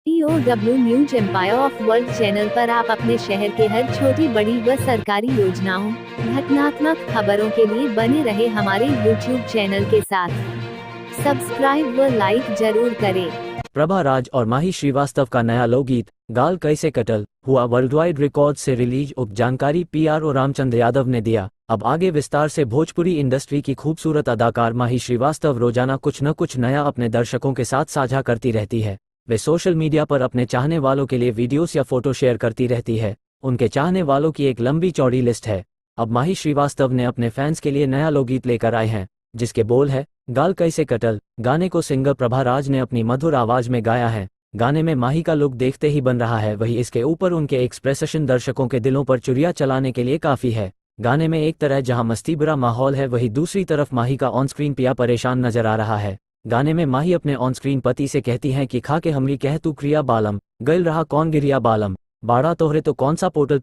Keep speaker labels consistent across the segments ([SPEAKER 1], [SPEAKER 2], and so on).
[SPEAKER 1] POW news empire of world channel पर आप अपने शहर के हर छोटी बड़ी व सरकारी योजनाओं, घटनात्मक खबरों के लिए बने रहे हमारे YouTube चैनल के साथ। सब्सक्राइब व लाइक जरूर करें।
[SPEAKER 2] प्रभा राज और माही श्रीवास्तव का नया लोकगीत गाल कैसे कटल हुआ वर्ल्डवाइड रिकॉर्ड से रिलीज। उप जानकारी PRO रामचंद्र यादव ने दिया। अब आगे विस्तार से भोजपुरी इंडस्ट्री की खूबसूरत अदाकार माही श्रीवास्तव रोजाना कुछ न कुछ नया अपने दर्शकों के साथ साझा करती रहती है। वे सोशल मीडिया पर अपने चाहने वालों के लिए वीडियोस या फोटो शेयर करती रहती है। उनके चाहने वालों की एक लंबी चौड़ी लिस्ट है। अब माही श्रीवास्तव ने अपने फैंस के लिए नया लोकगीत लेकर आए हैं, जिसके बोल है गाल कैसे कटल। गाने को सिंगर प्रभा राज ने अपनी मधुर आवाज में गाया है। गाने में माही का लुक देखते ही बन रहा है, वही इसके ऊपर उनके एक्सप्रेशन दर्शकों के दिलों पर चुरिया चलाने के लिए काफी है। गाने में एक तरह जहां मस्ती भरा माहौल है, वही दूसरी तरफ माही का ऑन स्क्रीन पिया परेशान नजर आ रहा है। गाने में माही अपने ऑन स्क्रीन पति से कहती हैं कि खा के हमरी कह तू क्रिया बालम, गल रहा कौन गिरिया बालम, बाड़ा तोहरे तो कौन सा पोटल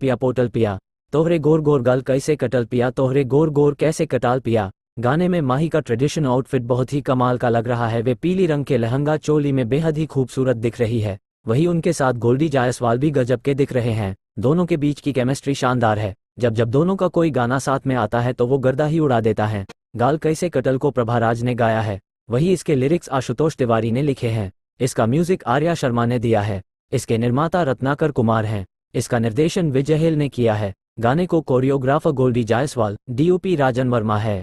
[SPEAKER 2] पिया, तोहरे गोर गोर गल कैसे कटल पिया, तोहरे गोर गोर कैसे कटाल पिया। गाने में माही का ट्रेडिशनल आउटफिट बहुत ही कमाल का लग रहा है। वे पीली रंग के लहंगा चोली में बेहद ही खूबसूरत दिख रही है। वहीं उनके साथ गोल्डी जायसवाल भी गजब के दिख रहे हैं। दोनों के बीच की केमिस्ट्री शानदार है। जब जब दोनों का कोई गाना साथ में आता है तो वो गर्दा ही उड़ा देता है। गाल कैसे कटल को प्रभा राज ने गाया है, वही इसके लिरिक्स आशुतोष तिवारी ने लिखे हैं। इसका म्यूजिक आर्या शर्मा ने दिया है। इसके निर्माता रत्नाकर कुमार हैं। इसका निर्देशन विजय हिल ने किया है। गाने को कोरियोग्राफर गोल्डी जायसवाल, DOP राजन वर्मा है।